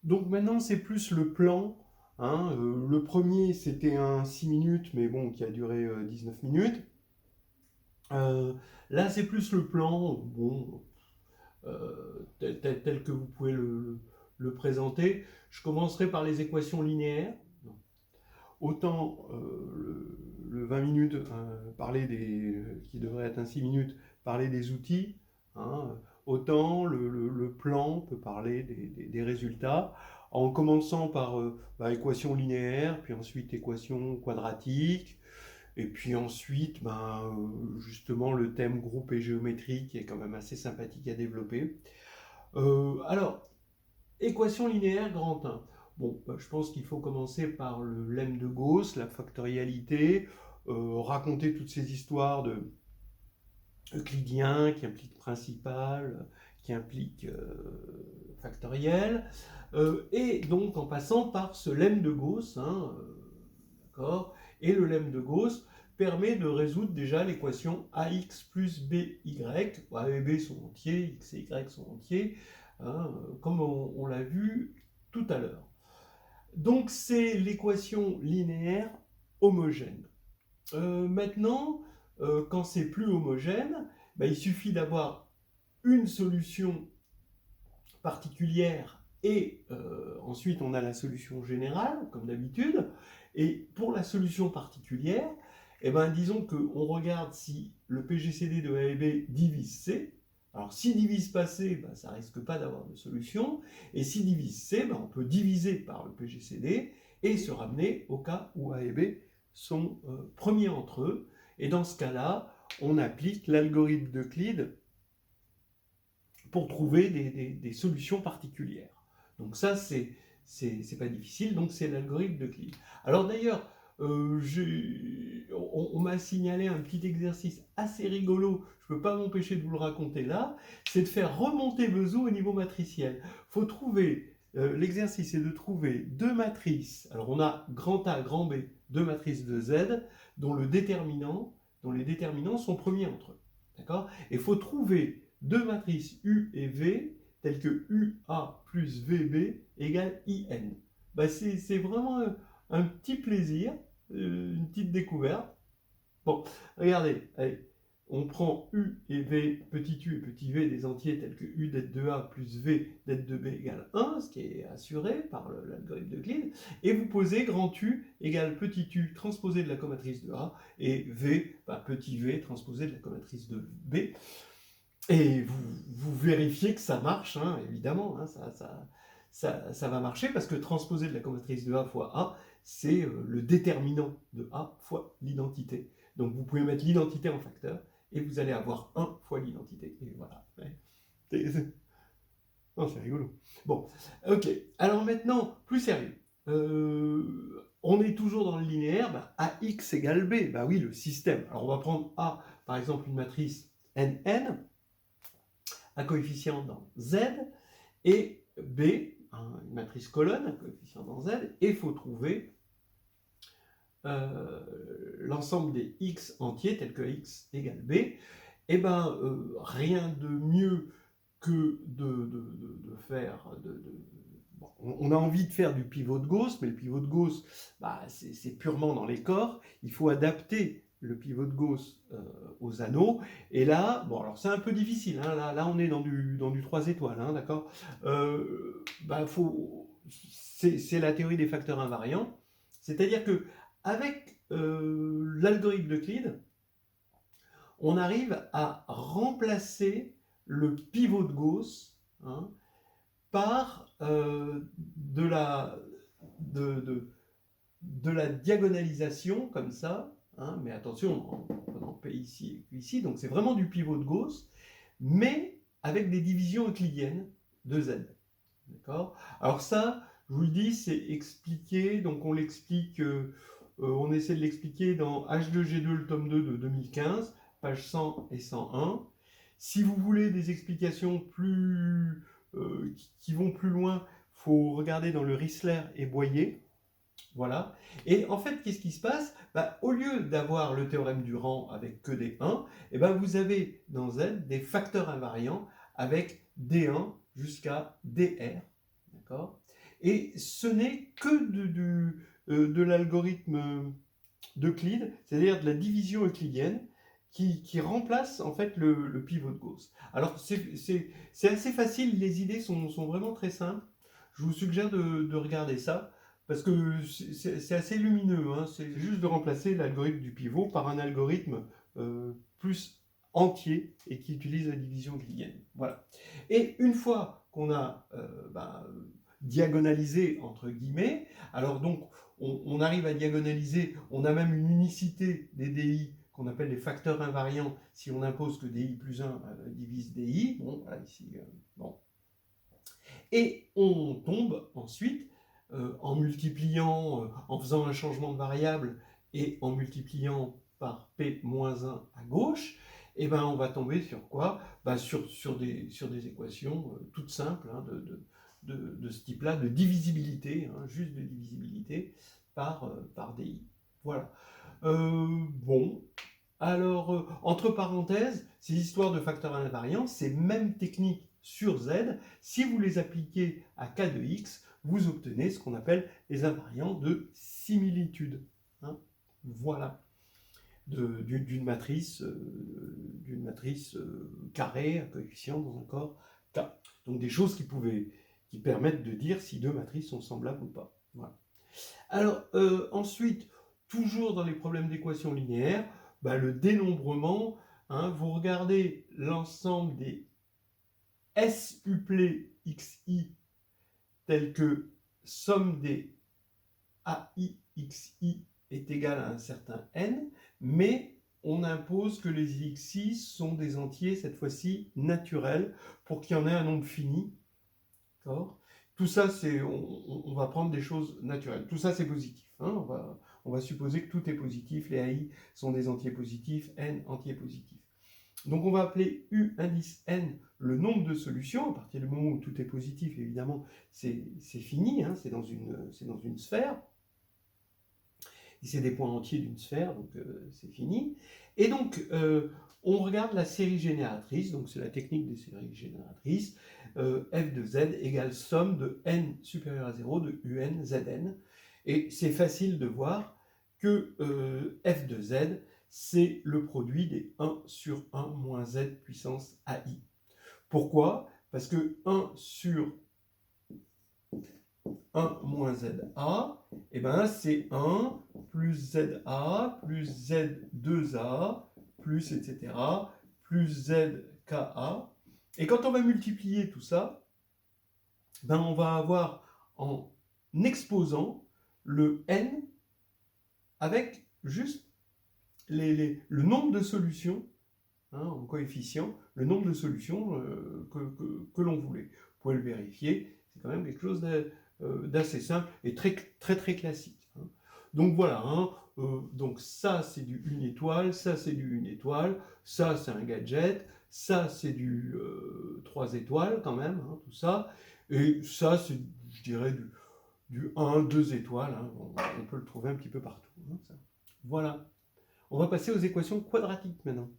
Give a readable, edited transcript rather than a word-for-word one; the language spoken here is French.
Donc maintenant, c'est plus le plan. Hein. Le premier, c'était un 6 minutes, mais bon, qui a duré 19 minutes. Euh, Là, c'est plus le plan, bon, tel que vous pouvez le présenter. Je commencerai par les équations linéaires. Autant le 20 minutes, parler qui devrait être un 6 minutes, parler des outils, hein, autant le plan peut parler des résultats, en commençant par équation linéaire, puis ensuite équation quadratique, et puis ensuite justement le thème groupe et géométrie qui est quand même assez sympathique à développer. Alors, équation linéaire grand 1. Bon, je pense qu'il faut commencer par le lemme de Gauss, la factorialité, raconter toutes ces histoires de euclidien qui impliquent principal, qui impliquent factoriel, et donc en passant par ce lemme de Gauss, hein, d'accord, et le lemme de Gauss permet de résoudre déjà l'équation ax plus by, a et b sont entiers, x et y sont entiers, hein, comme on l'a vu tout à l'heure. Donc c'est l'équation linéaire homogène. Maintenant, quand c'est plus homogène, il suffit d'avoir une solution particulière et ensuite on a la solution générale, comme d'habitude. Et pour la solution particulière, disons qu'on regarde si le PGCD de A et B divise C. Alors si divise pas C, ça risque pas d'avoir de solution. Et si divise C, on peut diviser par le PGCD et se ramener au cas où A et B sont premiers entre eux. Et dans ce cas-là, on applique l'algorithme d'Euclide pour trouver des solutions particulières. Donc ça, c'est pas difficile, donc c'est l'algorithme d'Euclide. Alors d'ailleurs, on m'a signalé un petit exercice assez rigolo, je ne peux pas m'empêcher de vous le raconter là, c'est de faire remonter Bezout au niveau matriciel. Faut trouver, l'exercice est de trouver deux matrices, alors on a grand A, grand B, deux matrices de Z, dont les déterminants sont premiers entre eux. D'accord ? Et il faut trouver deux matrices U et V telles que UA plus VB égale IN. C'est vraiment un petit plaisir, une petite découverte. Bon, regardez, allez, on prend U et V, petit u et petit v des entiers tels que U det de A plus V det de B égale 1, ce qui est assuré par l'algorithme d'Euclide, et vous posez grand U égale petit u transposé de la comatrice de A, et V, petit v transposé de la comatrice de B. Et vous vérifiez que ça marche, hein, évidemment, hein, ça va marcher parce que transposer de la comatrice de A fois A, c'est le déterminant de A fois l'identité. Donc vous pouvez mettre l'identité en facteur et vous allez avoir 1 fois l'identité. Et voilà. Oh, c'est rigolo. Bon, ok. Alors maintenant, plus sérieux. On est toujours dans le linéaire, AX égale B. Oui, le système. Alors on va prendre A, par exemple, une matrice NN, un coefficient dans Z, et B, une matrice colonne, un coefficient dans Z, et il faut trouver l'ensemble des x entiers tels que x égale B. Rien de mieux que de faire... on a envie de faire du pivot de Gauss, mais le pivot de Gauss, c'est purement dans les corps. Il faut adapter le pivot de Gauss aux anneaux. Et là, alors c'est un peu difficile. Hein, là, on est dans du 3 étoiles, hein, d'accord. C'est la théorie des facteurs invariants. C'est-à-dire que avec l'algorithme d'Euclide, on arrive à remplacer le pivot de Gauss, hein, par de la diagonalisation comme ça, hein, mais attention, on P ici et ici, donc c'est vraiment du pivot de Gauss, mais avec des divisions euclidiennes de Z. D'accord ? Alors ça, je vous le dis, c'est expliqué, donc on l'explique, on essaie de l'expliquer dans H2G2, le tome 2 de 2015, pages 100 et 101. Si vous voulez des explications qui vont plus loin, il faut regarder dans le Rissler et Boyer. Voilà. Et en fait, qu'est-ce qui se passe ? Au lieu d'avoir le théorème du rang avec que des 1, vous avez dans Z des facteurs invariants avec D1 jusqu'à DR. D'accord ? Et ce n'est que de l'algorithme d'Euclide, c'est-à-dire de la division euclidienne, qui remplace en fait le pivot de Gauss. Alors c'est assez facile, les idées sont vraiment très simples. Je vous suggère de regarder ça, parce que c'est assez lumineux, hein. C'est juste de remplacer l'algorithme du pivot par un algorithme plus entier et qui utilise la division euclidienne. Voilà. Et une fois qu'on a diagonalisé, entre guillemets, alors donc on arrive à diagonaliser, on a même une unicité des DI qu'on appelle les facteurs invariants si on impose que DI plus 1 divise DI. Bon, voilà, ici, bon. Et on tombe ensuite, en multipliant, en faisant un changement de variable et en multipliant par P-1 à gauche, et ben on va tomber sur quoi? Sur des équations toutes simples, hein, de ce type-là, de divisibilité, hein, juste de divisibilité par DI. Voilà. Bon, alors, entre parenthèses, ces histoires de facteurs invariants, ces mêmes techniques sur Z, si vous les appliquez à K de X, vous obtenez ce qu'on appelle les invariants de similitude. Hein, voilà. D'une matrice, carrée, à coefficient dans un corps K. Donc des choses qui permettent de dire si deux matrices sont semblables ou pas. Voilà. Alors ensuite, toujours dans les problèmes d'équations linéaires, le dénombrement, hein, vous regardez l'ensemble des SUplets XI tels que somme des AI XI est égale à un certain n, mais on impose que les xi sont des entiers, cette fois-ci naturels, pour qu'il y en ait un nombre fini. D'accord ? Tout ça, on va prendre des choses naturelles. Tout ça, c'est positif. Hein, on va supposer que tout est positif. Les AI sont des entiers positifs, n entiers positifs. Donc, on va appeler U indice n le nombre de solutions. À partir du moment où tout est positif, évidemment, c'est fini. Hein, c'est dans une sphère. Et c'est des points entiers d'une sphère, donc c'est fini. Et donc, on regarde la série génératrice. Donc, c'est la technique des séries génératrices. F de z égale somme de n supérieur à 0 de un zn. Et c'est facile de voir que f de z, c'est le produit des 1 sur 1 moins z puissance ai. Pourquoi? Parce que 1 sur 1 moins za, et ben c'est 1 plus za plus z2a plus etc. plus zka. Et quand on va multiplier tout ça, on va avoir en exposant le n avec juste le nombre de solutions, hein, en coefficient, le nombre de solutions que l'on voulait. Vous pouvez le vérifier, c'est quand même quelque chose d'assez simple et très classique. Hein. Donc voilà, hein, donc ça c'est du 1 étoile, ça c'est du 1 étoile, ça c'est un gadget, ça c'est du 3 étoiles quand même, hein, tout ça, et ça c'est, je dirais, du 1, 2 étoiles, hein, on peut le trouver un petit peu partout. Hein, ça. Voilà. On va passer aux équations quadratiques maintenant.